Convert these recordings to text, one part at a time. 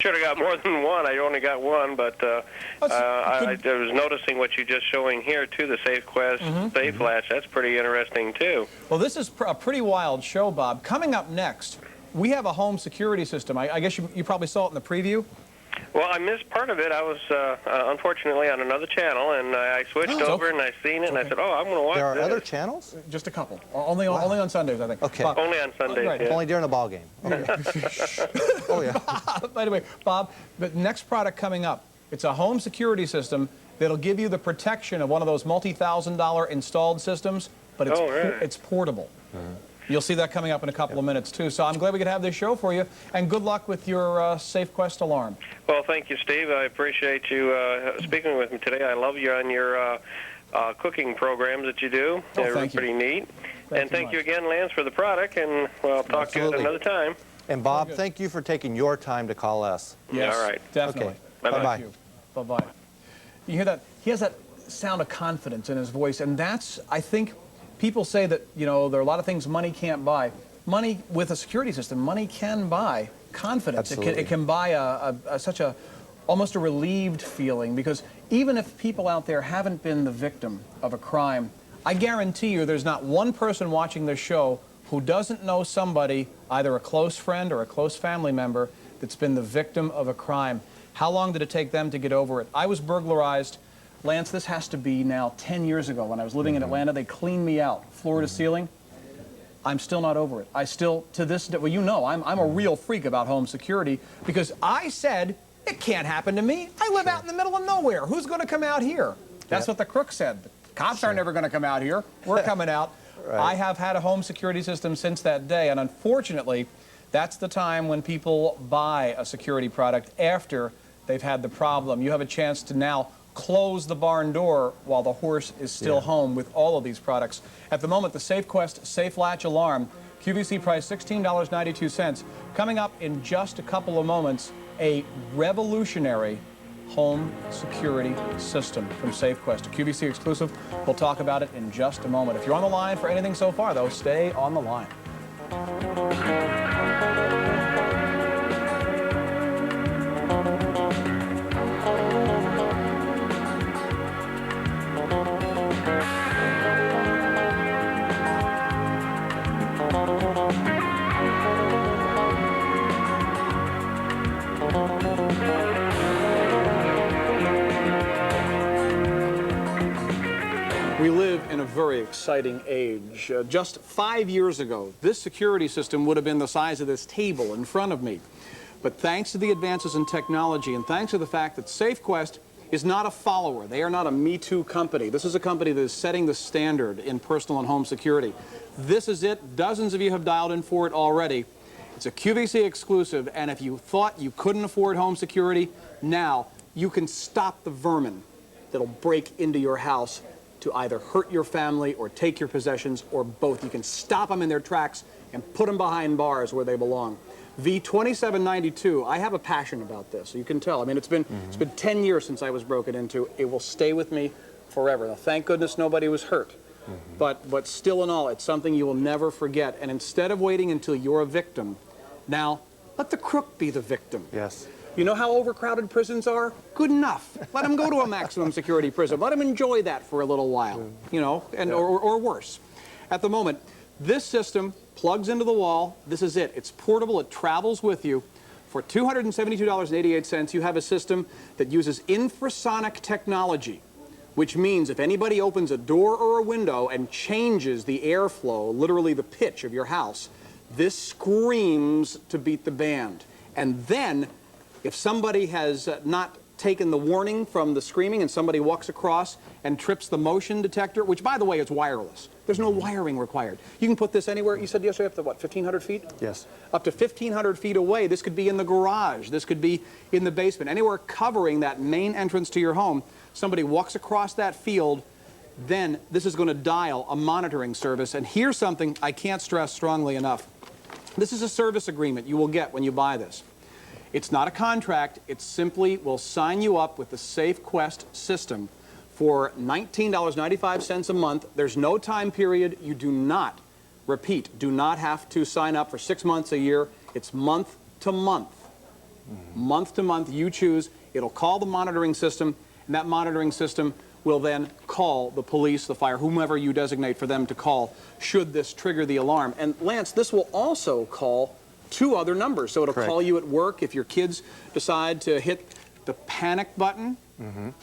should have got more than one. I only got one, but I was noticing what you're just showing here, too, the SafeQuest Safe Latch. That's pretty interesting, too. Well, this is a pretty wild show, Bob. Coming up next, we have a home security system. I guess you probably saw it in the preview. Well, I missed part of it. I was, unfortunately, on another channel, and I switched over, and I seen it, and I said, oh, I'm going to watch this. There are other channels? Just a couple. Only on Sundays, I think. Okay. Bob, only on Sundays, right. yeah. Only during a ball game. Okay. Oh, yeah. By the way, Bob, the next product coming up, it's a home security system that'll give you the protection of one of those multi-$1,000 installed systems, but it's portable. You'll see that coming up in a couple of minutes, too. So I'm glad we could have this show for you, and good luck with your SafeQuest alarm. Well, thank you, Steve. I appreciate you speaking with me today. I love you on your cooking programs that you do. They're pretty neat. Thank you again, Lance, for the product, and I'll talk to you at another time. And Bob, thank you for taking your time to call us. Yes, all right. Definitely. Okay. Bye-bye. Bye-bye. You hear that? He has that sound of confidence in his voice, and that's, I think, people say that, you know, there are a lot of things money can't buy. Money, with a security system, money can buy confidence. It can buy such a, almost a relieved feeling, because even if people out there haven't been the victim of a crime, I guarantee you there's not one person watching this show who doesn't know somebody, either a close friend or a close family member, that's been the victim of a crime. How long did it take them to get over it? I was burglarized. Lance, this has to be now 10 years ago. When I was living in Atlanta, they cleaned me out, floor to ceiling. I'm still not over it. I still, to this day, well, you know, I'm a real freak about home security, because I said, it can't happen to me. I live out in the middle of nowhere. Who's going to come out here? That's what the crook said. The cops aren't ever going to come out here. We're coming out. I have had a home security system since that day, and unfortunately, that's the time when people buy a security product after they've had the problem. You have a chance to now close the barn door while the horse is still home with all of these products. At the moment, the SafeQuest Safe Latch Alarm, QVC price $16.92. Coming up in just a couple of moments, a revolutionary home security system from SafeQuest, a QVC exclusive. We'll talk about it in just a moment. If you're on the line for anything so far, though, stay on the line. We live in a very exciting age. Just 5 years ago, this security system would have been the size of this table in front of me. But thanks to the advances in technology, and thanks to the fact that SafeQuest is not a follower, they are not a Me Too company. This is a company that is setting the standard in personal and home security. This is it. Dozens of you have dialed in for it already. It's a QVC exclusive, and if you thought you couldn't afford home security, now you can stop the vermin that'll break into your house to either hurt your family or take your possessions, or both. You can stop them in their tracks and put them behind bars where they belong. V2792, I have a passion about this. You can tell. I mean, it's been 10 years since I was broken into. It will stay with me forever. Now, thank goodness nobody was hurt. But still in all, it's something you will never forget. And instead of waiting until you're a victim, now let the crook be the victim. Yes. You know how overcrowded prisons are? Good enough. Let them go to a maximum security prison. Let them enjoy that for a little while, you know, and or worse. At the moment, this system plugs into the wall. This is it. It's portable. It travels with you. For $272.88, you have a system that uses infrasonic technology, which means if anybody opens a door or a window and changes the airflow, literally the pitch of your house, this screams to beat the band. And then, if somebody has not taken the warning from the screaming and somebody walks across and trips the motion detector, which, by the way, is wireless. There's no wiring required. You can put this anywhere. You said yesterday up to, what, 1,500 feet? Yes. Up to 1,500 feet away. This could be in the garage. This could be in the basement. Anywhere covering that main entrance to your home, somebody walks across that field, then this is going to dial a monitoring service. And here's something I can't stress strongly enough. This is a service agreement you will get when you buy this. It's not a contract. It simply will sign you up with the SafeQuest system for $19.95 a month. There's no time period. You do not, repeat, do not have to sign up for 6 months, a year. It's month to month. Month to month, you choose. It'll call the monitoring system, and that monitoring system will then call the police, the fire, whomever you designate for them to call, should this trigger the alarm. And Lance, this will also call 2 other numbers. So it'll call you at work if your kids decide to hit the panic button,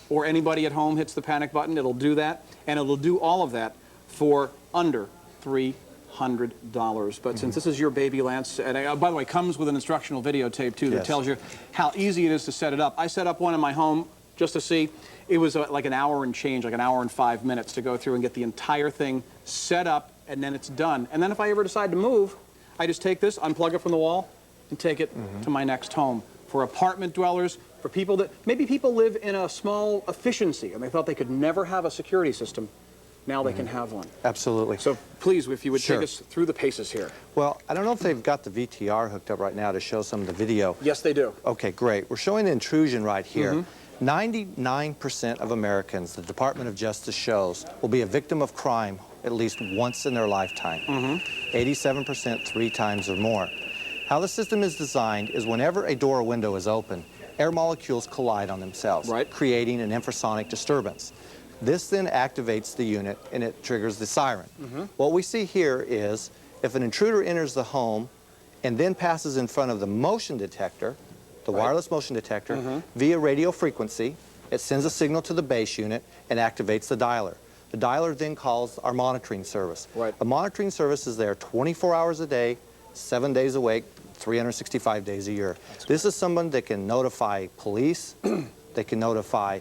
or anybody at home hits the panic button, it'll do that. And it'll do all of that for under $300. But since this is your baby, Lance, and by the way, comes with an instructional videotape too that tells you how easy it is to set it up. I set up one in my home just to see. It was like an hour and change, like an hour and 5 minutes to go through and get the entire thing set up, and then it's done. And then if I ever decide to move, I just take this, unplug it from the wall, and take it to my next home. For apartment dwellers, for people that, maybe people live in a small efficiency and they thought they could never have a security system. Now they can have one. Absolutely. So please, if you would take us through the paces here. Well, I don't know if they've got the VTR hooked up right now to show some of the video. Yes, they do. Okay, great. We're showing the intrusion right here. 99% of Americans, the Department of Justice shows, will be a victim of crime at least once in their lifetime. 87% 3 times or more. How the system is designed is whenever a door or window is open, air molecules collide on themselves, creating an infrasonic disturbance. This then activates the unit and it triggers the siren. What we see here is if an intruder enters the home and then passes in front of the motion detector, the wireless motion detector, via radio frequency, it sends a signal to the base unit and activates the dialer. The dialer then calls our monitoring service. The monitoring service is there 24 hours a day, 7 days a week, 365 days a year. This is someone that can notify police, they can notify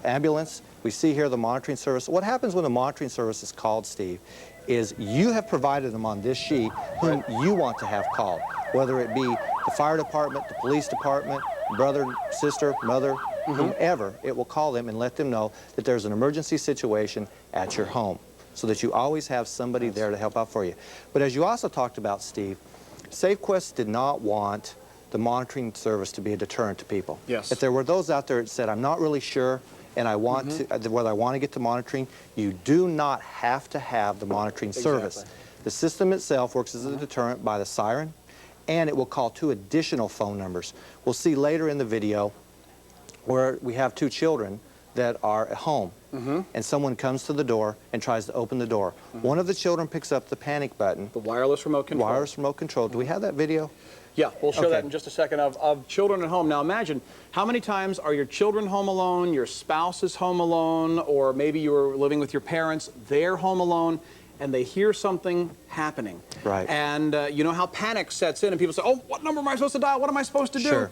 ambulance. We see here the monitoring service. What happens when the monitoring service is called, Steve, is you have provided them on this sheet whom you want to have called, whether it be the fire department, the police department, brother, sister, mother, whomever, it will call them and let them know that there's an emergency situation at your home so that you always have somebody there to help out for you. But as you also talked about, Steve, SafeQuest did not want the monitoring service to be a deterrent to people. If there were those out there that said, I'm not really sure and I want to, whether I want to get to monitoring, you do not have to have the monitoring service. The system itself works as a deterrent by the siren, and it will call 2 additional phone numbers. We'll see later in the video where we have 2 children that are at home, and someone comes to the door and tries to open the door. One of the children picks up the panic button. The wireless remote control. Wireless remote control. Do we have that video? Yeah, we'll show that in just a second of children at home. Now imagine, how many times are your children home alone, your spouse is home alone, or maybe you were living with your parents, they're home alone, and they hear something happening. And you know how panic sets in and people say, oh, what number am I supposed to dial? What am I supposed to do?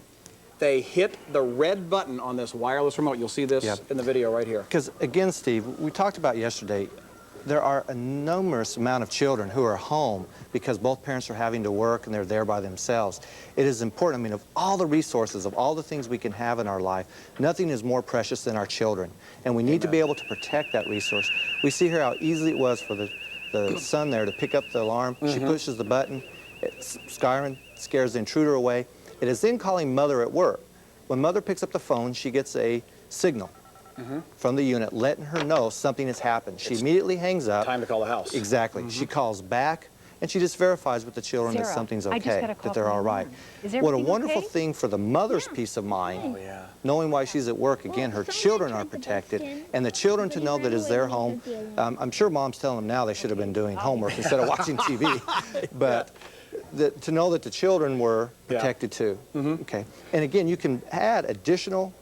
They hit the red button on this wireless remote. You'll see this in the video right here. Because again, Steve, we talked about yesterday, there are a numerous amount of children who are home because both parents are having to work and they're there by themselves. It is important, I mean, of all the resources, of all the things we can have in our life, nothing is more precious than our children. And we need to be able to protect that resource. We see here how easy it was for the son there to pick up the alarm. She pushes the button, siren scares the intruder away. It is then calling mother at work. When mother picks up the phone, she gets a signal from the unit letting her know something has happened. She immediately hangs up. Time to call the house. Exactly. She calls back and she just verifies with the children that something's okay, that they're all right. What a wonderful thing for the mother's peace of mind, knowing while she's at work, again, her children are protected, and the children to know that it's their home. I'm sure mom's telling them now they should have been doing homework instead of watching TV, but to know that the children were protected too. Okay. And again, you can add additional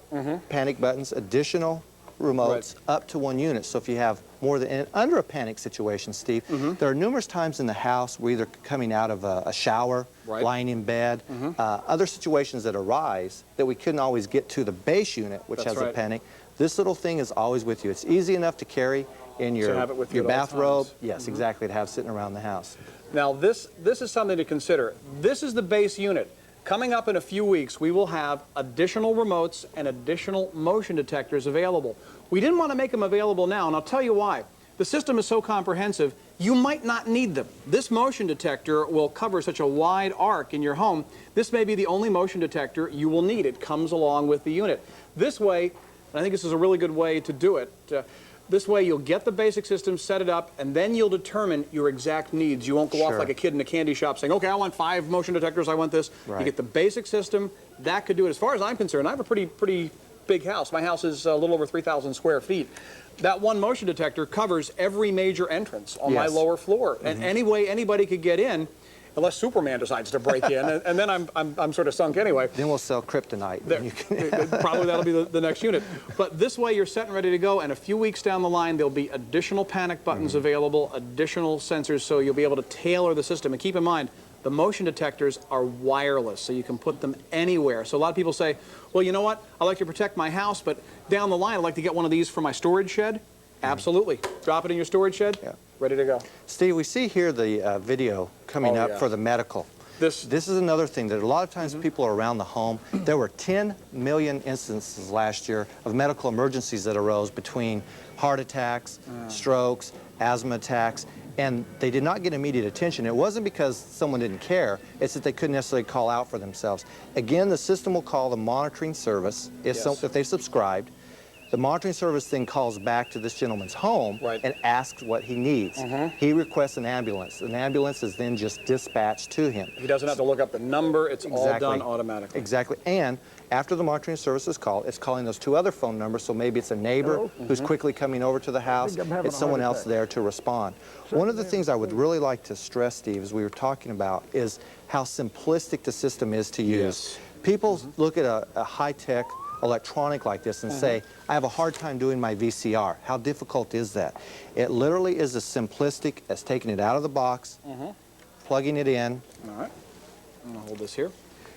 panic buttons, additional remotes up to 1 unit. So if you have more than, and under a panic situation, Steve, there are numerous times in the house we're either coming out of a shower, lying in bed, other situations that arise that we couldn't always get to the base unit, which has a panic. This little thing is always with you. It's easy enough to carry in your bathrobe. Yes, exactly, to have sitting around the house. Now this is something to consider. This is the base unit. Coming up in a few weeks, we will have additional remotes and additional motion detectors available. We didn't want to make them available now, and I'll tell you why. The system is so comprehensive, you might not need them. This motion detector will cover such a wide arc in your home. This may be the only motion detector you will need. It comes along with the unit. This way, and I think this is a really good way to do it, This way you'll get the basic system, set it up, and then you'll determine your exact needs. You won't go off like a kid in a candy shop saying, okay, I want 5 motion detectors, I want this. Right. You get the basic system, that could do it. As far as I'm concerned, I have a pretty big house. My house is a little over 3,000 square feet. That one motion detector covers every major entrance on my lower floor. And any way anybody could get in, unless Superman decides to break in, and then I'm sort of sunk anyway. Then we'll sell kryptonite. Probably that'll be the next unit. But this way you're set and ready to go, and a few weeks down the line there'll be additional panic buttons available, additional sensors, so you'll be able to tailor the system. And keep in mind, the motion detectors are wireless, so you can put them anywhere. So a lot of people say, well, you know what, I like to protect my house, but down the line I'd like to get one of these for my storage shed. Absolutely. Drop it in your storage shed, ready to go. Steve, we see here the video coming up for the medical. This is another thing that a lot of times people are around the home. There were 10 million instances last year of medical emergencies that arose between heart attacks, strokes, asthma attacks, and they did not get immediate attention. It wasn't because someone didn't care, it's that they couldn't necessarily call out for themselves. Again, the system will call the monitoring service if they subscribed. The monitoring service then calls back to this gentleman's home and asks what he needs. He requests an ambulance. An ambulance is then just dispatched to him. He doesn't have to look up the number. It's all done automatically. Exactly. And after the monitoring service is called, it's calling those 2 other phone numbers, so maybe it's a neighbor who's quickly coming over to the house. It's someone else there to respond. One of the things I would really like to stress, Steve, as we were talking about, is how simplistic the system is to use. People look at a high-tech electronic like this and say, I have a hard time doing my VCR. How difficult is that? It literally is as simplistic as taking it out of the box, plugging it in. All right. I'm going to hold this here.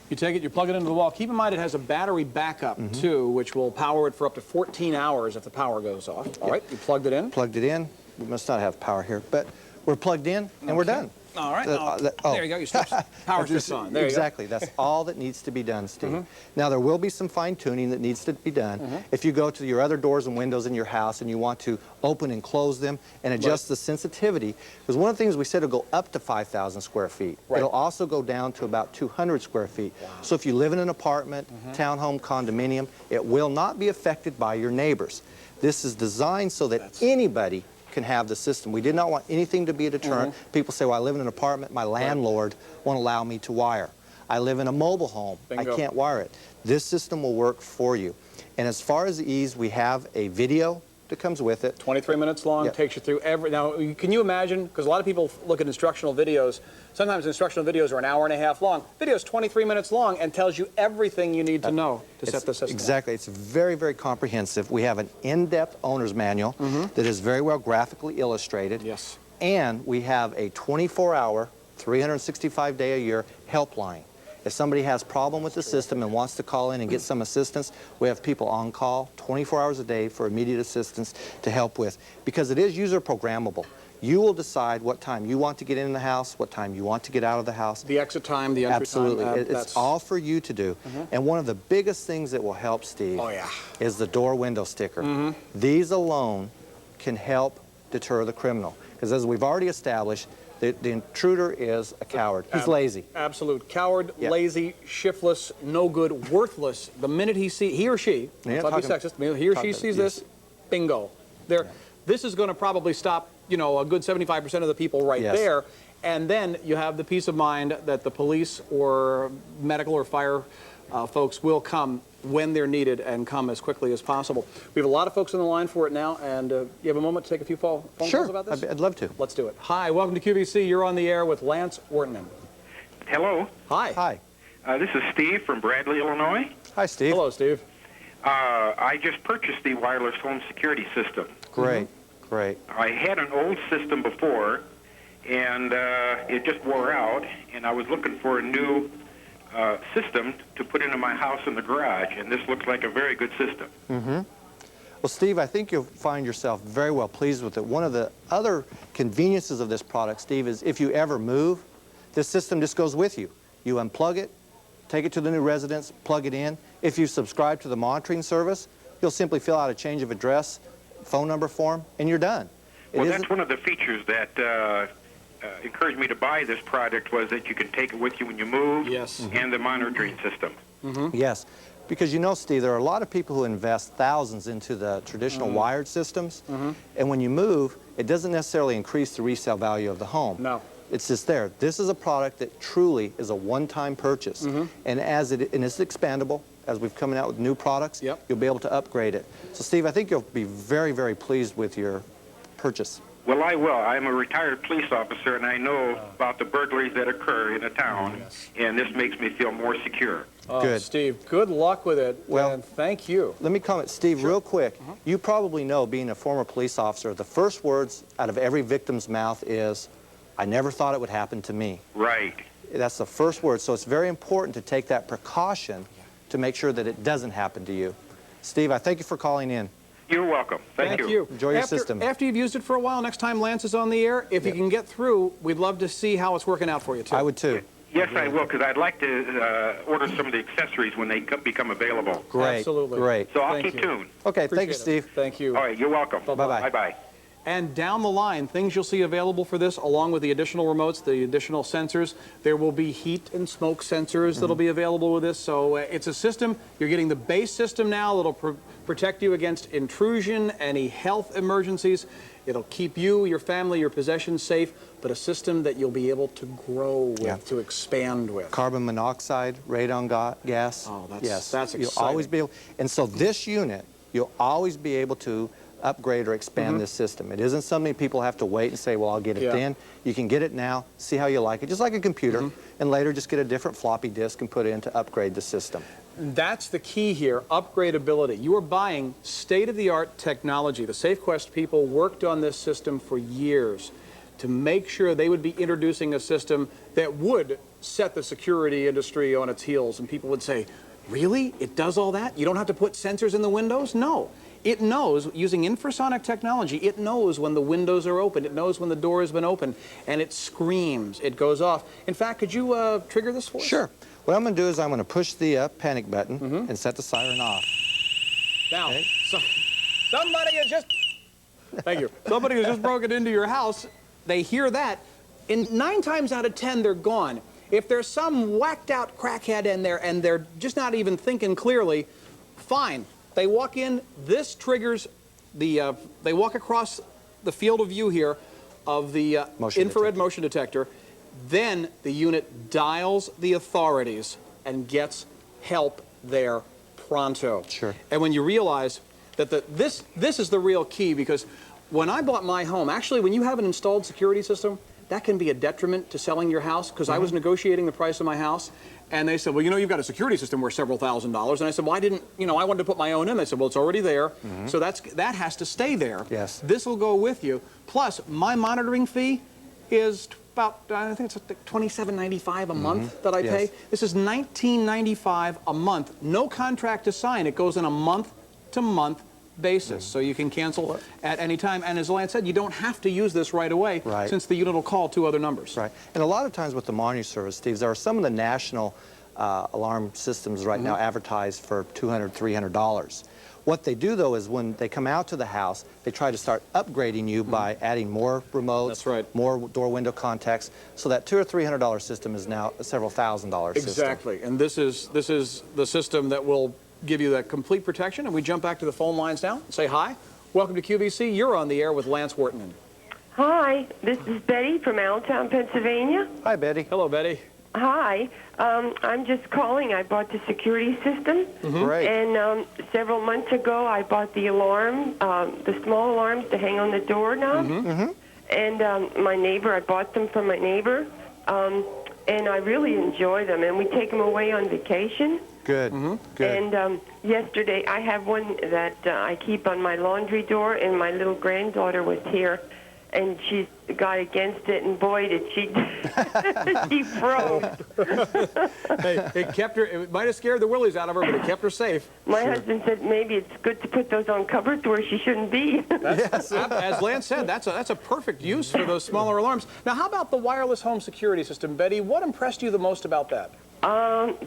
You take it, you plug it into the wall. Keep in mind it has a battery backup, too, which will power it for up to 14 hours if the power goes off. All right, you plugged it in? Plugged it in. We must not have power here, but we're plugged in and we're done. All right. There you go. You switch. Power switch on. There exactly. You go. That's all that needs to be done, Steve. Now, there will be some fine-tuning that needs to be done. If you go to your other doors and windows in your house and you want to open and close them and adjust the sensitivity, because one of the things we said will go up to 5,000 square feet. It'll also go down to about 200 square feet. So if you live in an apartment, townhome, condominium, it will not be affected by your neighbors. This is designed so that anybody can have the system. We did not want anything to be a deterrent. People say, well, I live in an apartment, my landlord won't allow me to wire. I live in a mobile home, I can't wire it. This system will work for you. And as far as the ease, we have a video that comes with it. 23 minutes long, takes you through every... Now, can you imagine, because a lot of people look at instructional videos, sometimes instructional videos are an hour and a half long. Video's 23 minutes long and tells you everything you need to know to set the system Exactly. It's very, very comprehensive. We have an in-depth owner's manual that is very well graphically illustrated. Yes. And we have a 24-hour, 365-day-a-year helpline. If somebody has a problem with the system and wants to call in and get some assistance, we have people on call 24 hours a day for immediate assistance to help with. Because it is user programmable. You will decide what time you want to get in the house, what time you want to get out of the house. The exit time, the entry time. Absolutely. It's all for you to do. And one of the biggest things that will help, Steve, is the door window sticker. These alone can help deter the criminal. Because as we've already established, the intruder is a coward. He's lazy. Absolute coward, lazy, shiftless, no good, worthless. The minute he or she, let's not be sexist, he or she sees this, bingo. This is going to probably stop, you know, a good 75% of the people right there. And then you have the peace of mind that the police or medical or fire folks will come when they're needed and come as quickly as possible. We have a lot of folks on the line for it now, and you have a moment to take a few phone calls about this? Sure, I'd love to. Let's do it. Hi, welcome to QVC. You're on the air with Lance Ortman. Hello. Hi. Hi. This is Steve from Bradley, Illinois. Hi, Steve. Hello, Steve. I just purchased the wireless home security system. Great, great. I had an old system before, and it just wore out, and I was looking for a new system to put into my house in the garage, and this looks like a very good system. Well, Steve, I think you'll find yourself very well pleased with it. One of the other conveniences of this product, Steve, is if you ever move, this system just goes with you. You unplug it, take it to the new residence, plug it in. If you subscribe to the monitoring service, you'll simply fill out a change of address, phone number form, and you're done. Well, that's one of the features that encouraged me to buy this product, was that you can take it with you when you move, and the monitoring system. Yes. Because you know, Steve, there are a lot of people who invest thousands into the traditional wired systems, and when you move, it doesn't necessarily increase the resale value of the home. No. It's just there. This is a product that truly is a one-time purchase, and it's expandable. As we've coming out with new products, you'll be able to upgrade it. So, Steve, I think you'll be very, very pleased with your purchase. Well, I will. I'm a retired police officer, and I know about the burglaries that occur in a town, and this makes me feel more secure. Oh, good. Steve, good luck with it, and thank you. Let me comment, Steve, real quick. You probably know, being a former police officer, the first words out of every victim's mouth is, "I never thought it would happen to me." Right. That's the first word, so it's very important to take that precaution to make sure that it doesn't happen to you. Steve, I thank you for calling in. You're welcome. Thank you. Enjoy your system. After you've used it for a while, next time Lance is on the air, if you can get through, we'd love to see how it's working out for you, too. I would, too. Yes, I will, because I'd like to order some of the accessories when they become available. Great. Absolutely. Great. So I'll keep tuned. Okay, thank you, Appreciate it. Steve. Thank you. All right, you're welcome. Bye-bye. Bye-bye. And down the line, things you'll see available for this, along with the additional remotes, the additional sensors. There will be heat and smoke sensors that'll be available with this. So it's a system. You're getting the base system now that'll protect you against intrusion, any health emergencies. It'll keep you, your family, your possessions safe, but a system that you'll be able to grow with, to expand with. Carbon monoxide, radon gas. Oh, that's You'll exciting. always be able, and so this unit, you'll always be able to upgrade or expand this system. It isn't something people have to wait and say, well, I'll get it then. You can get it now, see how you like it, just like a computer, and later just get a different floppy disk and put it in to upgrade the system. That's the key here, upgradability. You are buying state-of-the-art technology. The SafeQuest people worked on this system for years to make sure they would be introducing a system that would set the security industry on its heels. And people would say, really? It does all that? You don't have to put sensors in the windows? No. It knows, using infrasonic technology, it knows when the windows are open. It knows when the door has been opened, and it screams. It goes off. In fact, could you trigger this for us? Sure. What I'm going to do is I'm going to push the panic button and set the siren off. Now, somebody has just... Thank you. Somebody has just broken into your house. They hear that, and 9 times out of 10, they're gone. If there's some whacked-out crackhead in there and they're just not even thinking clearly, fine. They walk in, this triggers the, they walk across the field of view here of the infrared motion detector. Then the unit dials the authorities and gets help there pronto. Sure. And when you realize that this is the real key, because when I bought my home, actually when you have an installed security system, that can be a detriment to selling your house, because I was negotiating the price of my house. And they said, well, you know, you've got a security system worth several $1,000s. And I said, well, I didn't, you know, I wanted to put my own in. They said, well, it's already there. So that has to stay there. Yes. This will go with you. Plus, my monitoring fee is about, I think it's like $27.95 a month that I pay. This is $19.95 a month. No contract to sign. It goes on a month-to-month basis, so you can cancel at any time. And as Lance said, you don't have to use this right away, since the unit will call 2 other numbers. Right. And a lot of times with the monitoring service, Steve, there are some of the national alarm systems right now advertised for $200, $300. What they do, though, is when they come out to the house, they try to start upgrading you by adding more remotes, more door window contacts, so that $200 or $300 system is now a several $1,000 system. Exactly. And this is the system that will give you that complete protection. And we jump back to the phone lines now and say hi. Welcome to QVC. You're on the air with Lance Wharton. Hi, this is Betty from Allentown, Pennsylvania. Hi, Betty. Hello, Betty. Hi, I'm just calling. I bought the security system. Great. And several months ago, I bought the alarm, the small alarms to hang on the doorknob. And my neighbor, I bought them from my neighbor. And I really enjoy them. And we take them away on vacation. Good. Good. And yesterday, I have one that I keep on my laundry door, and my little granddaughter was here, and she got against it, and boy, did she she froze. Hey, it kept her. It might have scared the willies out of her, but it kept her safe. My husband said maybe it's good to put those on cupboards where she shouldn't be. Yes, as Lance said, that's a perfect use for those smaller alarms. Now, how about the wireless home security system, Betty? What impressed you the most about that?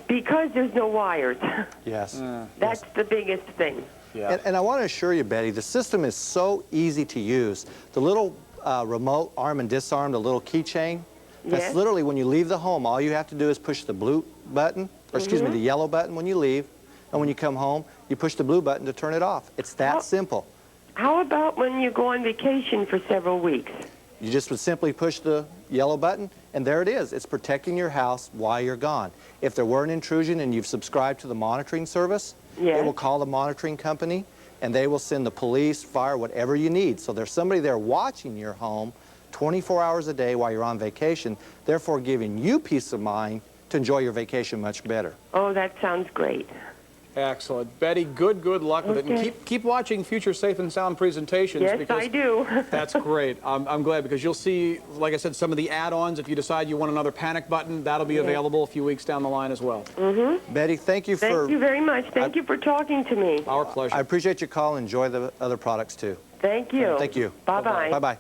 Because there's no wires. Yes. That's the biggest thing. Yeah. And I want to assure you, Betty, the system is so easy to use. The little remote arm and disarm, the little keychain, that's literally when you leave the home, all you have to do is push the blue button, or excuse me, the yellow button when you leave, and when you come home, you push the blue button to turn it off. It's that simple. How about when you go on vacation for several weeks? You just would simply push the yellow button, and there it is. It's protecting your house while you're gone. If there were an intrusion and you've subscribed to the monitoring service, it will call the monitoring company, and they will send the police, fire, whatever you need. So there's somebody there watching your home 24 hours a day while you're on vacation, therefore giving you peace of mind to enjoy your vacation much better. Oh, that sounds great. Excellent. Betty, good luck with it. And keep watching future Safe and Sound presentations. Yes, because I do. That's great. I'm glad, because you'll see, like I said, some of the add-ons. If you decide you want another panic button, that'll be available a few weeks down the line as well. Betty, thank you Thank you very much. Thank you for talking to me. Our pleasure. I appreciate your call. Enjoy the other products, too. Thank you. Thank you. Bye-bye. Bye-bye.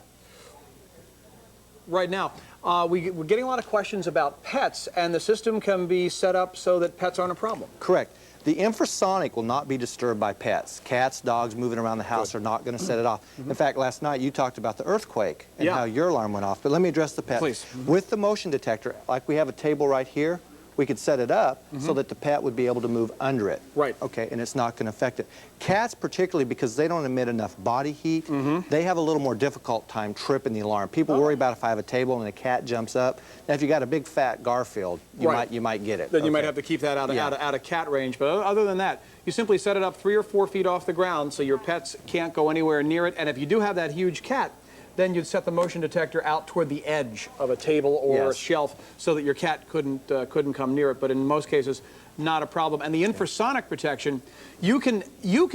Right now, we're getting a lot of questions about pets, and the system can be set up so that pets aren't a problem. Correct. The infrasonic will not be disturbed by pets. Cats, dogs moving around the house are not going to set it off. In fact, last night you talked about the earthquake and how your alarm went off. But let me address the pet. Please. With the motion detector, like we have a table right here, we could set it up so that the pet would be able to move under it. Right. Okay, and it's not going to affect it. Cats, particularly because they don't emit enough body heat, they have a little more difficult time tripping the alarm. People worry about if I have a table and a cat jumps up. Now, if you got a big fat Garfield, you might get it. Then you might have to keep that out of cat range. But other than that, you simply set it up 3 or 4 feet off the ground so your pets can't go anywhere near it. And if you do have that huge cat, then you'd set the motion detector out toward the edge of a table or a shelf so that your cat couldn't come near it. But in most cases, not a problem. And the infrasonic protection, you can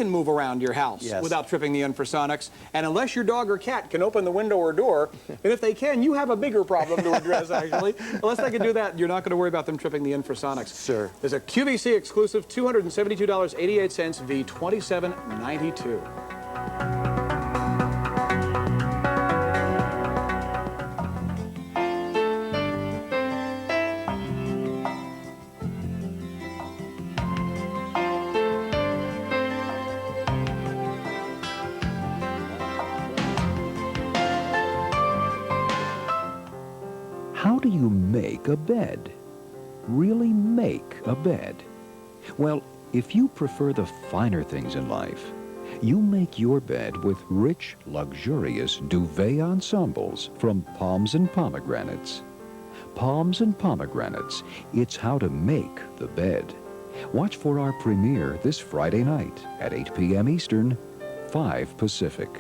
move around your house without tripping the infrasonics. And unless your dog or cat can open the window or door, and if they can, you have a bigger problem to address, actually. Unless they can do that, you're not going to worry about them tripping the infrasonics. Sure. There's a QVC exclusive $272.88 V2792. How do you make a bed? Really make a bed? Well, if you prefer the finer things in life, you make your bed with rich, luxurious duvet ensembles from Palms and Pomegranates. Palms and Pomegranates, it's how to make the bed. Watch for our premiere this Friday night at 8 p.m. Eastern, 5 Pacific.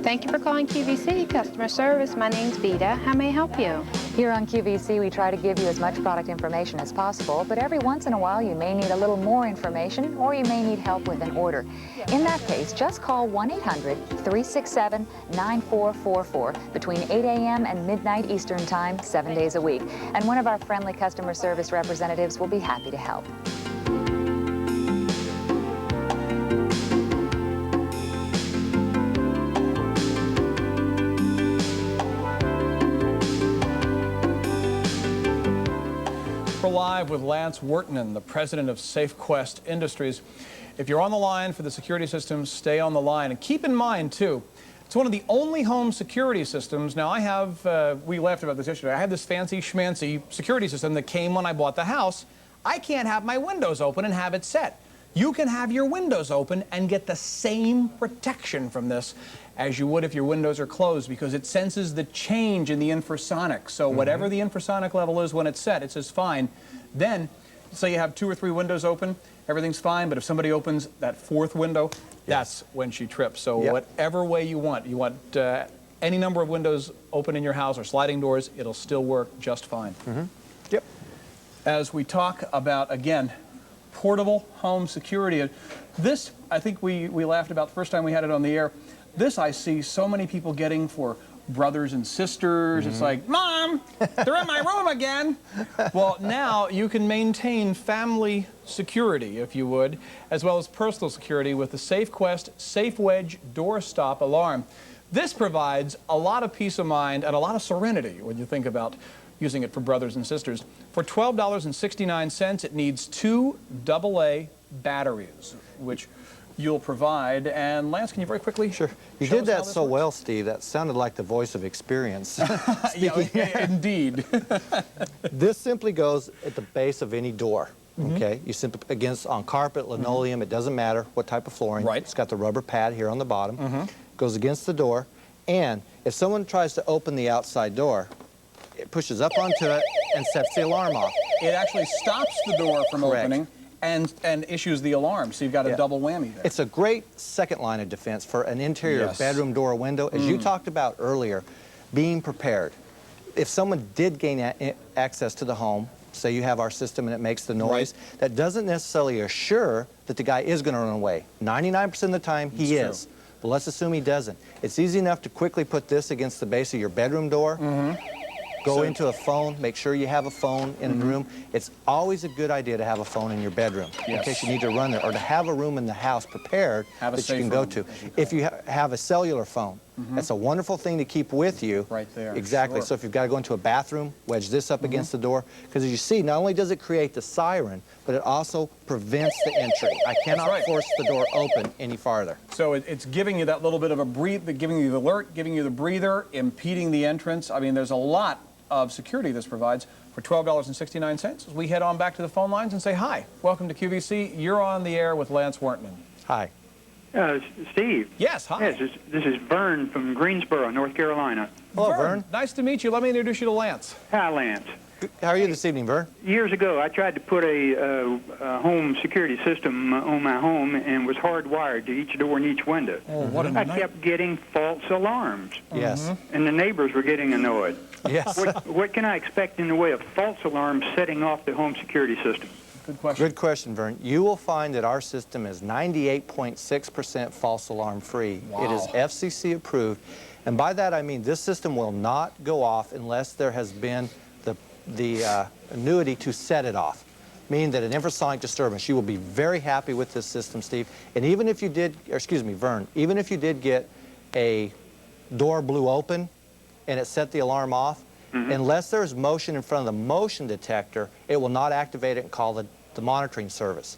Thank you for calling QVC Customer Service. My name's Vita. How may I help you? Here on QVC, we try to give you as much product information as possible, but every once in a while you may need a little more information or you may need help with an order. In that case, just call 1-800-367-9444 between 8 a.m. and midnight Eastern Time, 7 days a week, and one of our friendly customer service representatives will be happy to help. We're live with Lance Wertman, the president of SafeQuest Industries. If you're on the line for the security systems, stay on the line. And keep in mind, too, it's one of the only home security systems. Now, I have, we laughed about this yesterday, I had this fancy schmancy security system that came when I bought the house. I can't have my windows open and have it set. You can have your windows open and get the same protection from this as you would if your windows are closed, because it senses the change in the infrasonic. So whatever the infrasonic level is when it's set, it says fine. Then, say you have 2 or 3 windows open, everything's fine, but if somebody opens that 4th window, that's when she trips. So whatever way you want any number of windows open in your house or sliding doors, it'll still work just fine. Yep. As we talk about, again, portable home security, this, I think we laughed about the first time we had it on the air. This I see so many people getting for brothers and sisters. It's like, Mom, they're in my room again. Well, now you can maintain family security, if you would, as well as personal security with the SafeQuest Safe Wedge Door Stop Alarm. This provides a lot of peace of mind and a lot of serenity when you think about using it for brothers and sisters. For $12.69, it needs 2 AA batteries, which you'll provide. And Lance, can you very quickly? Sure. You did that so well, Steve. That sounded like the voice of experience. Indeed. This simply goes at the base of any door. Okay, you simply on carpet, linoleum, it doesn't matter what type of flooring. Right. It's got the rubber pad here on the bottom. Goes against the door, and if someone tries to open the outside door, it pushes up onto it and sets the alarm off. It actually stops the door from Correct. opening and issues the alarm. So you've got a double whammy there. It's a great second line of defense for an interior bedroom door or window. As you talked about earlier, being prepared. If someone did gain access to the home, say you have our system and it makes the noise, that doesn't necessarily assure that the guy is going to run away. 99% of the time, he is. But let's assume he doesn't. It's easy enough to quickly put this against the base of your bedroom door, go into a phone, make sure you have a phone in the room. It's always a good idea to have a phone in your bedroom in case you need to run there, or to have a room in the house prepared that you can go to. If you have a cellular phone, that's a wonderful thing to keep with you. Right there. Exactly. Sure. So if you've got to go into a bathroom, wedge this up against the door, because as you see, not only does it create the siren, but it also prevents the entry. I cannot force the door open any farther. So it's giving you that little bit of a giving you the alert, giving you the breather, impeding the entrance. I mean, there's a lot of security this provides for $12.69. As we head on back to the phone lines and say hi. Welcome to QVC. You're on the air with Lance Wortman. Hi. Steve. Yes, hi. Yes, this is Vern from Greensboro, North Carolina. Hello, Vern. Nice to meet you. Let me introduce you to Lance. Hi, Lance. How are you this evening, Vern? Years ago, I tried to put a home security system on my home and was hardwired to each door and each window. Oh, what a I kept getting false alarms. Yes. And the neighbors were getting annoyed. Yes. What can I expect in the way of false alarms setting off the home security system? Good question. Good question, Vern. You will find that our system is 98.6% false alarm free. Wow. It is FCC approved. And by that I mean this system will not go off unless there has been the annuity to set it off, meaning that an infrasonic disturbance. You will be very happy with this system, Steve. And even if you did, or excuse me, Vern, even if you did get a door blew open and it set the alarm off, unless there's motion in front of the motion detector, it will not activate it and call the monitoring service.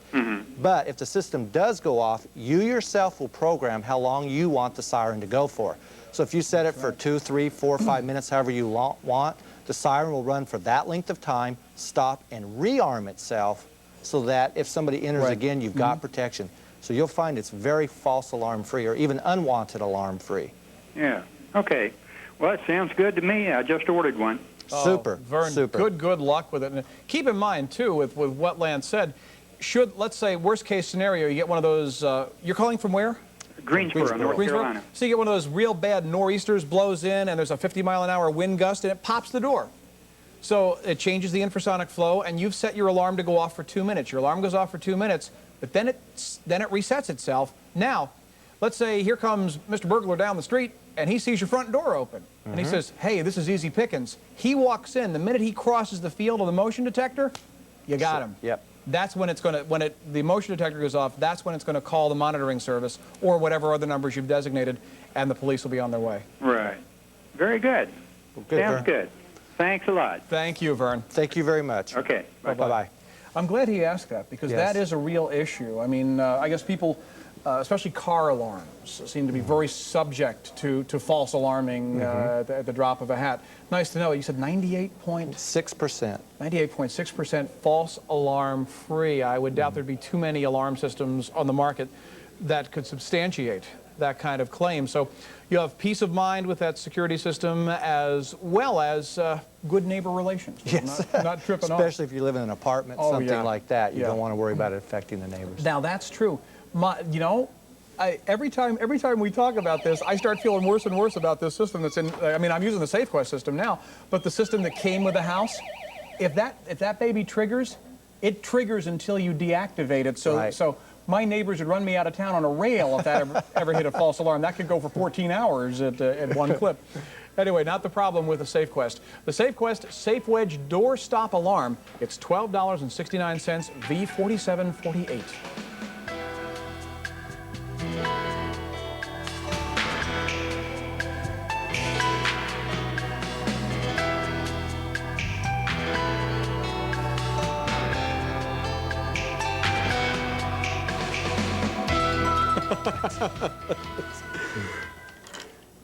But if the system does go off, you yourself will program how long you want the siren to go for. So if you set it for 2, 3, 4, 5 minutes, however you want, the siren will run for that length of time, stop, and rearm itself so that if somebody enters again, you've got protection. So you'll find it's very false alarm free, or even unwanted alarm free. Yeah. Okay. Well, it sounds good to me. I just ordered one. Super. Vern, super. good luck with it. And keep in mind, too, with what Lance said, let's say, worst case scenario, you get one of those, you're calling from where? Greensboro, North Carolina. So you get one of those real bad nor'easters, blows in, and there's a 50-mile-an-hour wind gust, and it pops the door. So it changes the infrasonic flow, and you've set your alarm to go off for 2 minutes. Your alarm goes off for 2 minutes, but then it resets itself. Now, let's say here comes Mr. Burglar down the street, and he sees your front door open, and he says, hey, this is easy pickings. He walks in. The minute he crosses the field of the motion detector, you got him. Yep. That's when it's going to, the motion detector goes off, that's when it's going to call the monitoring service or whatever other numbers you've designated, and the police will be on their way. Right. Very good. Good, Sounds Vern. good. Thanks a lot. Thank you, Vern. Thank you very much. Okay. Bye-bye. I'm glad he asked that, because that is a real issue. I mean, I guess people, especially car alarms, seem to be very subject to false alarming at the drop of a hat. Nice to know. You said 6%. 98.6% false alarm free. I would doubt there'd be too many alarm systems on the market that could substantiate that kind of claim. So you have peace of mind with that security system, as well as good neighbor relations. Yes. Not tripping off. Especially if you live in an apartment, something like that. You don't want to worry about it affecting the neighbors. Now, that's true. You know, every time we talk about this, I start feeling worse and worse about this system that's in, I mean, I'm using the SafeQuest system now, but the system that came with the house, if that baby triggers, it triggers until you deactivate it. So, so my neighbors would run me out of town on a rail if that ever hit a false alarm. That could go for 14 hours at one clip. Anyway, not the problem with the SafeQuest. The SafeQuest Safe Wedge Door Stop Alarm, it's $12.69, V4748.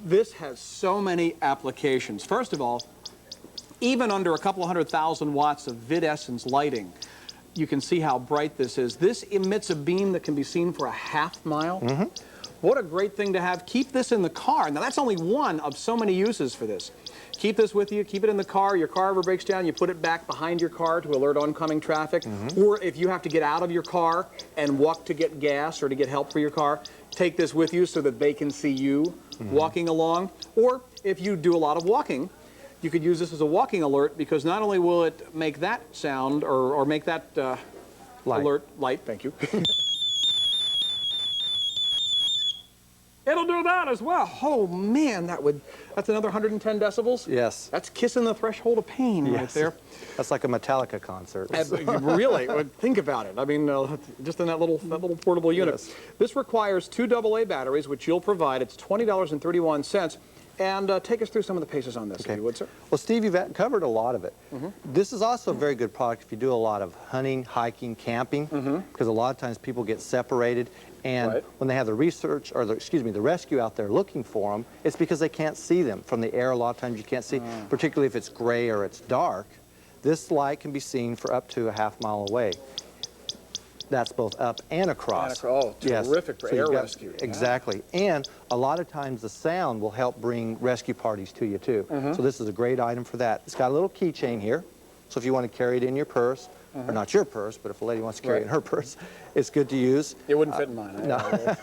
This has so many applications. First of all, even under a couple of 100,000 watts of videscence lighting, you can see how bright this is. This emits a beam that can be seen for a half mile. What a great thing to have. Keep this in the car. Now, that's only one of so many uses for this. Keep this with you. Keep it in the car. Your car ever breaks down, you put it back behind your car to alert oncoming traffic. Or if you have to get out of your car and walk to get gas or to get help for your car, take this with you so that they can see you walking along. Or if you do a lot of walking, you could use this as a walking alert, because not only will it make that sound or make that alert light, thank you. It'll do that as well. Oh man, that's another 110 decibels. Yes. That's kissing the threshold of pain right there. That's like a Metallica concert. Really, think about it. I mean, just in that little portable unit. Yes. This requires 2 AA batteries, which you'll provide. It's $20.31. And take us through some of the paces on this, if you would, sir. Well, Steve, you've covered a lot of it. This is also a very good product if you do a lot of hunting, hiking, camping, because a lot of times people get separated, and when they have the research, or the rescue out there looking for them, it's because they can't see them. From the air, a lot of times you can't see, particularly if it's gray or it's dark. This light can be seen for up to a half mile away. That's both up and across. Oh, terrific for air rescue. Exactly. And a lot of times the sound will help bring rescue parties to you too. So this is a great item for that. It's got a little keychain here. So if you want to carry it in your purse, or not your purse, but if a lady wants to carry it in her purse, it's good to use. It wouldn't fit in mine. No.